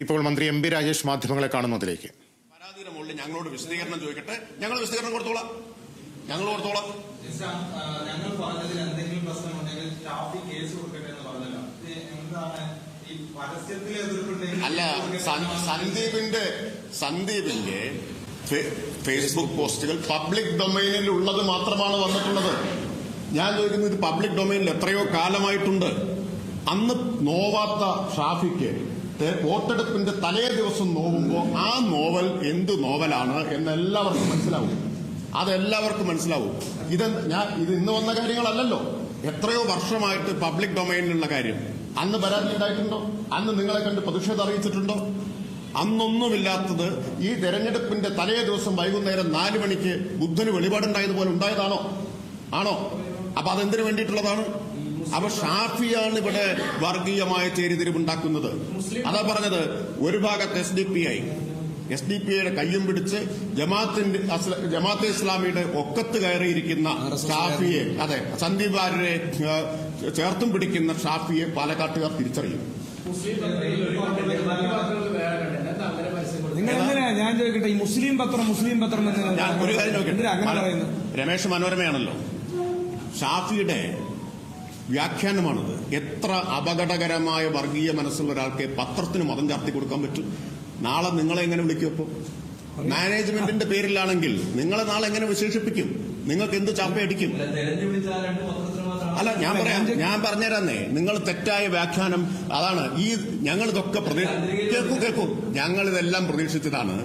ഇപ്പോൾ മന്ത്രി M P Rajesh മാധ്യമങ്ങളെ കാണുന്നതിലേക്ക്. പരാതിയുടെ മുകളിൽ ഞങ്ങളോട് വിശദീകരണം ചോദിക്കട്ടെ, ഞങ്ങൾ വിശദീകരണം കൊടുത്തോളാം. ഞങ്ങൾ കൊടുത്തോളാം. ഞങ്ങൾ പറഞ്ഞതിൽ എന്തെങ്കിലും പ്രശ്നമുണ്ടെങ്കിൽ ഷാഫി കേസ് കൊടുക്കട്ടെ എന്ന് പറഞ്ഞല്ലോ. എന്താണ് ഈ പരസ്യത്തിലെ എതിർപ്പുണ്ടെങ്കിൽ? അല്ല, സന്ദീപിന്റെ ഫേസ്ബുക്ക് പോസ്റ്റുകൾ പബ്ലിക് ഡൊമൈനിൽ ഉള്ളത് മാത്രമാണ് വന്നിട്ടുള്ളത്. ഞാൻ ചോദിക്കുന്നത്, ഇത് പബ്ലിക് ഡൊമൈനിൽ എത്രയോ കാലമായിട്ടുണ്ട്. അന്ന് നോവാത്ത ഷാഫിക്ക് വോട്ടെടുപ്പിന്റെ തലേ ദിവസം നോവുമ്പോൾ ആ നോവൽ എന്ത് നോവലാണ് എന്ന് എല്ലാവർക്കും മനസ്സിലാവും. അതെല്ലാവർക്കും മനസ്സിലാവും. ഇത് ഇന്ന് വന്ന കാര്യങ്ങളല്ലല്ലോ. എത്രയോ വർഷമായിട്ട് പബ്ലിക് ഡൊമൈനിലുള്ള കാര്യം. അന്ന് പരാതി ഉണ്ടായിട്ടുണ്ടോ? അന്ന് നിങ്ങളെ കണ്ട് പ്രതിഷേധം അറിയിച്ചിട്ടുണ്ടോ? അന്നൊന്നുമില്ലാത്തത് ഈ തെരഞ്ഞെടുപ്പിന്റെ തലേ ദിവസം വൈകുന്നേരം 4 മണിക്ക് ബുദ്ധന് വെളിപാടുണ്ടായതുപോലെ ഉണ്ടായതാണോ? ആണോ? അപ്പൊ അതെന്തിനു വേണ്ടിയിട്ടുള്ളതാണ്? അപ്പൊ ഷാഫിയാണ് ഇവിടെ വർഗീയമായ ചേരിതിരിവുണ്ടാക്കുന്നത്. അതാ പറഞ്ഞത്, ഒരു ഭാഗത്ത് എസ് ഡി പി ഐയുടെ കയ്യും പിടിച്ച് ജമാഅത്തെ ഇസ്ലാമിയുടെ ഒക്കത്ത് കയറിയിരിക്കുന്ന ഷാഫിയെ, അതെ, സന്ദീപ് വാര്യരെ ചേർത്തും പിടിക്കുന്ന ഷാഫിയെ പാലക്കാട്ടുകാർ തിരിച്ചറിയും. ഞാൻ ചോദിക്കട്ടെ, ഈ മുസ്ലിം പത്രം ഞാൻ ഒരു കാര്യം നോക്കട്ടെ, രമേശ് മനോരമയാണല്ലോ. ഷാഫിയുടെ വ്യാഖ്യാനമാണത്. എത്ര അപകടകരമായ വർഗീയ മനസ്സുള്ള ഒരാൾക്ക് പത്രത്തിന് മതം ചാർത്തി കൊടുക്കാൻ പറ്റും? നാളെ നിങ്ങളെ എങ്ങനെ വിളിക്കുമപ്പോ? മാനേജ്മെന്റിന്റെ പേരിലാണെങ്കിൽ നിങ്ങളെ നാളെ എങ്ങനെ വിശേഷിപ്പിക്കും? നിങ്ങൾക്ക് എന്ത് ചാപ്പയടിക്കും? അല്ല, ഞാൻ പറഞ്ഞുതരാന്നേ, നിങ്ങൾ തെറ്റായ വ്യാഖ്യാനം അതാണ്. ഞങ്ങൾ ഇതൊക്കെ കേൾക്കൂ, ഞങ്ങളിതെല്ലാം പ്രതീക്ഷിച്ചതാണ്.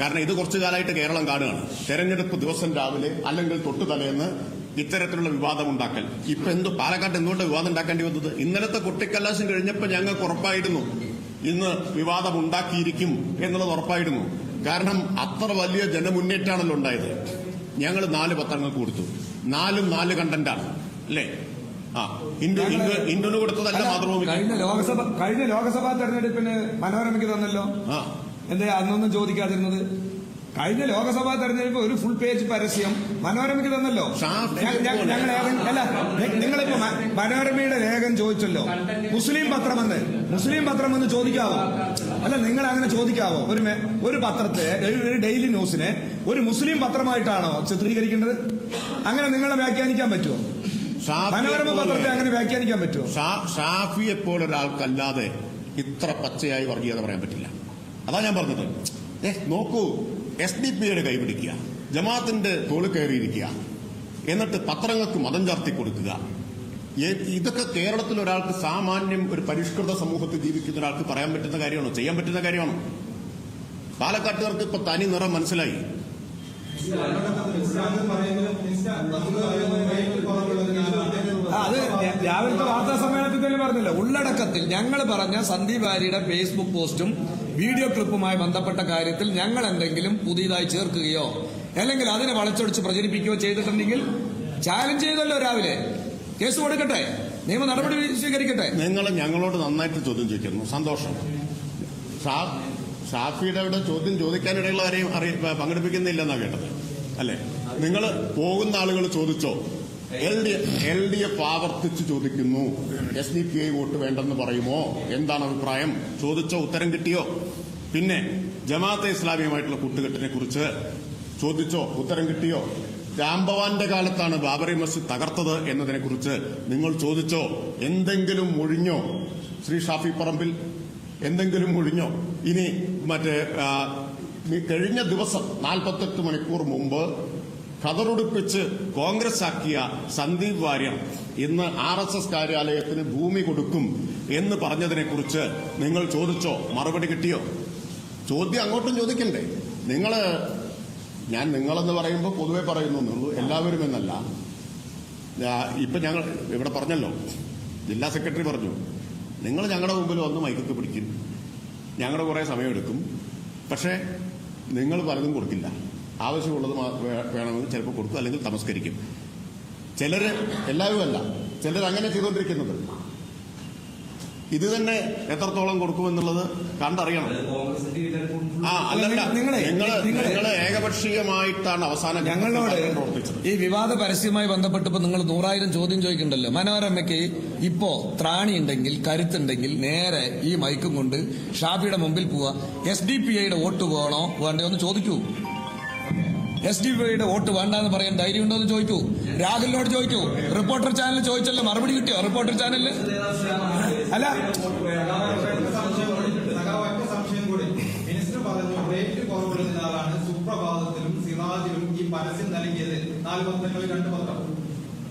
കാരണം ഇത് കുറച്ചു കാലമായിട്ട് കേരളം കാണുകയാണ്. തെരഞ്ഞെടുപ്പ് ദിവസം രാവിലെ അല്ലെങ്കിൽ തൊട്ടു തലേന്ന് ഇത്തരത്തിലുള്ള വിവാദം ഉണ്ടാക്കൽ. ഇപ്പൊ പാലക്കാട്ട് എന്തുകൊണ്ട് വിവാദം ഉണ്ടാക്കേണ്ടി വന്നത്? ഇന്നലത്തെ കുട്ടിക്കല്ലാശം കഴിഞ്ഞപ്പോൾ ഞങ്ങൾക്ക് ഉറപ്പായിരുന്നു ഇന്ന് വിവാദം ഉണ്ടാക്കിയിരിക്കും എന്നുള്ളത് ഉറപ്പായിരുന്നു. കാരണം അത്ര വലിയ ജനമുന്നേറ്റാണല്ലോ ഉണ്ടായത്. ഞങ്ങൾ 4 പത്രങ്ങൾക്ക് കൊടുത്തു. 4 കണ്ടന്റാണ് അല്ലേ? ഇന്ത്യന് കൊടുത്തതല്ല മാതൃഭൂമി. കഴിഞ്ഞ ലോക്സഭാ തെരഞ്ഞെടുപ്പിന് മനോരമയ്ക്ക് തന്നല്ലോ. എന്താ അന്നൊന്നും ചോദിക്കാതിരുന്നത്? കഴിഞ്ഞ ലോക്സഭാ തെരഞ്ഞെടുപ്പ് ഒരു ഫുൾ പേജ് പരസ്യം മനോരമയ്ക്ക് തന്നല്ലോ. നിങ്ങളിപ്പോ മനോരമയുടെ ലേഖനം ചോദിച്ചല്ലോ, മുസ്ലിം പത്രമെന്ന് ചോദിക്കാവോ? അല്ല, നിങ്ങൾ അങ്ങനെ ചോദിക്കാവോ? ഒരു പത്രത്തെ, ഒരു ഡെയിലി ന്യൂസിനെ ഒരു മുസ്ലിം പത്രമായിട്ടാണോ ചിത്രീകരിക്കേണ്ടത്? അങ്ങനെ നിങ്ങളെ വ്യാഖ്യാനിക്കാൻ പറ്റുമോ? മനോരമ പത്രത്തെ അങ്ങനെ വ്യാഖ്യാനിക്കാൻ പറ്റുമോ? ഷാഫിയെ പോലൊരാൾക്കല്ലാതെ ഇത്ര പച്ചയായി വർഗീയത പറയാൻ പറ്റില്ല. അതാ ഞാൻ പറഞ്ഞത്. നോക്കൂ, SDP യുടെ കൈപിടിക്കുക, ജമാഅത്തിന്റെ തോളിൽ കയറിയിരിക്കുക, എന്നിട്ട് പത്രങ്ങൾക്ക് മതം ചാർത്തി കൊടുക്കുക. ഇതൊക്കെ കേരളത്തിൽ ഒരാൾക്ക് സാമാന്യം ഒരു പരിഷ്കൃത സമൂഹത്തിൽ ജീവിക്കുന്ന ഒരാൾക്ക് പറയാൻ പറ്റുന്ന കാര്യമാണോ? ചെയ്യാൻ പറ്റുന്ന കാര്യമാണോ? പാലക്കാട്ടുകാർക്ക് ഇപ്പൊ തനി നിറം മനസ്സിലായി. അത് രാവിലത്തെ വാർത്താ സമ്മേളനത്തിൽ തന്നെ പറഞ്ഞല്ലോ. ഉള്ളടക്കത്തിൽ ഞങ്ങൾ പറഞ്ഞ സന്ദീപ് വാര്യയുടെ ഫേസ്ബുക്ക് പോസ്റ്റും വീഡിയോ ക്ലിപ്പുമായി ബന്ധപ്പെട്ട കാര്യത്തിൽ ഞങ്ങൾ എന്തെങ്കിലും പുതിയതായി ചേർക്കുകയോ അല്ലെങ്കിൽ അതിനെ വളച്ചൊടിച്ച് പ്രചരിപ്പിക്കുകയോ ചെയ്തിട്ടുണ്ടെങ്കിൽ ചാലഞ്ച് ചെയ്തല്ലോ രാവിലെ. കേസ് കൊടുക്കട്ടെ, നിയമ നടപടി സ്വീകരിക്കട്ടെ. നിങ്ങൾ ഞങ്ങളോട് നന്നായിട്ട് ചോദ്യം ചോദിക്കുന്നു, സന്തോഷം. ഷാഫിയുടെ ചോദ്യം ചോദിക്കാനിടയുള്ള ആരെയും പങ്കെടുപ്പിക്കുന്നില്ലെന്നാ കേട്ടത് അല്ലെ? നിങ്ങൾ പോകുന്ന ആളുകൾ ചോദിച്ചോ? LDF ആവർത്തിച്ച് ചോദിക്കുന്നു, SDPI വോട്ട് വേണ്ടെന്ന് പറയുമോ? എന്താണ് അഭിപ്രായം? ചോദിച്ചോ? ഉത്തരം കിട്ടിയോ? പിന്നെ ജമാഅത്തെ ഇസ്ലാമിയുമായിട്ടുള്ള കൂട്ടുകെട്ടിനെ കുറിച്ച് ചോദിച്ചോ? ഉത്തരം കിട്ടിയോ? ജാംബവാന്റെ കാലത്താണ് ബാബറി മസ്ജിദ് തകർത്തത് എന്നതിനെ കുറിച്ച് നിങ്ങൾ ചോദിച്ചോ? എന്തെങ്കിലും ഒഴിഞ്ഞോ? ശ്രീ ഷാഫി പറമ്പിൽ എന്തെങ്കിലും ഒഴിഞ്ഞോ? ഇനി കഴിഞ്ഞ ദിവസം 48 മണിക്കൂർ മുമ്പ് ഖദറുടുപ്പിച്ച് കോൺഗ്രസ് ആക്കിയ സന്ദീപ് വാര്യർ ഇന്ന് RSS കാര്യാലയത്തിന് ഭൂമി കൊടുക്കും എന്ന് പറഞ്ഞതിനെ കുറിച്ച് നിങ്ങൾ ചോദിച്ചോ? മറുപടി കിട്ടിയോ? ചോദ്യം അങ്ങോട്ടും ചോദിക്കണ്ടേ? ഞാൻ നിങ്ങളെന്ന് പറയുമ്പോൾ പൊതുവെ പറയുന്നുള്ളൂ, എല്ലാവരും എന്നല്ല. ഇപ്പൊ ഞങ്ങൾ ഇവിടെ പറഞ്ഞല്ലോ, ജില്ലാ സെക്രട്ടറി പറഞ്ഞു, നിങ്ങൾ ഞങ്ങളുടെ മുമ്പിൽ വന്ന് മൈക്കൊക്കെ പിടിക്കും, ഞങ്ങളുടെ കുറെ സമയമെടുക്കും, പക്ഷേ നിങ്ങൾ പലതും കൊടുക്കില്ല. ആവശ്യമുള്ളത് വേണമെങ്കിൽ ചിലപ്പോൾ കൊടുക്കും, അല്ലെങ്കിൽ തമസ്കരിക്കും. എല്ലാവരും അല്ല, ചിലർ അങ്ങനെ ചെയ്തുകൊണ്ടിരിക്കുന്നത്. ഇത് തന്നെ എത്രത്തോളം കൊടുക്കുമെന്നുള്ളത് കണ്ടറിയണം. അല്ലല്ല, നിങ്ങള് ഏകപക്ഷീയമായിട്ടാണ് അവസാനം ഞങ്ങളോട് പ്രവർത്തിച്ചത്. ഈ വിവാദ പരസ്യവുമായി ബന്ധപ്പെട്ടപ്പോ നിങ്ങൾ 100,000 ചോദ്യം ചോദിക്കണ്ടല്ലോ. മനോരമയ്ക്ക് ഇപ്പോ ത്രാണി ഉണ്ടെങ്കിൽ, കരുത്തുണ്ടെങ്കിൽ നേരെ ഈ മൈക്കും കൊണ്ട് ഷാഫിയുടെ മുമ്പിൽ പോവാ. SDPIയുടെ വോട്ട് വേണോ വേണ്ടോ എന്ന് ചോദിക്കൂ. SDPIയുടെ വോട്ട് വേണ്ടെന്ന് പറയാൻ ധൈര്യം ഉണ്ടോ എന്ന് ചോദിക്കൂ. രാഹുലിനോട് ചോദിക്കൂ. റിപ്പോർട്ടർ ചാനൽ ചോദിച്ചല്ലോ, മറുപടി കിട്ടിയോ റിപ്പോർട്ടർ ചാനലില്? അല്ല, സംശയം കൂടി. മിനിസ്റ്റർ പറഞ്ഞു റേറ്റ് കുറവുള്ളതിനാലാണ് സുപ്രഭാതത്തിലും സിറാജിലും ഈ പരസ്യം നൽകിയത്. 4 പത്രങ്ങളിൽ 2 പത്രം.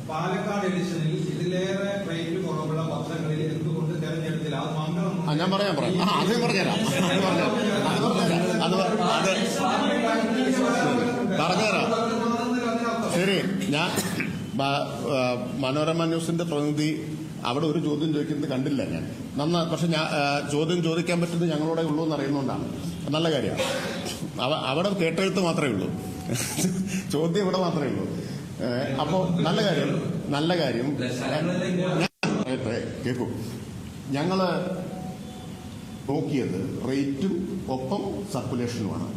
പാലക്കാട് എഡിഷനിൽ ഇതിലേറെ റേറ്റ് കുറവുള്ള പത്രങ്ങളിൽ എന്തുകൊണ്ട് തെരഞ്ഞെടുത്തില്ല? അത് മംഗളം. ഞാൻ പറയാം അത് പറഞ്ഞുതരാം. ശരി, ഞാൻ മനോരമ ന്യൂസിന്റെ പ്രതിനിധി അവിടെ ഒരു ചോദ്യം ചോദിക്കുന്നത് കണ്ടില്ല ഞാൻ. പക്ഷെ ഞാൻ ചോദ്യം ചോദിക്കാൻ പറ്റുന്നത് ഞങ്ങളോടെ ഉള്ളൂ എന്ന് അറിയുന്നതുകൊണ്ടാണ്. നല്ല കാര്യമാണ്. അവിടെ കേട്ടെഴുത്ത് മാത്രമേ ഉള്ളൂ, ചോദ്യം ഇവിടെ മാത്രമേ ഉള്ളൂ. അപ്പോ നല്ല കാര്യം കേൾക്കൂ. ഞങ്ങള് നോക്കിയത് റേറ്റും ഒപ്പം സർക്കുലേഷനുമാണ്.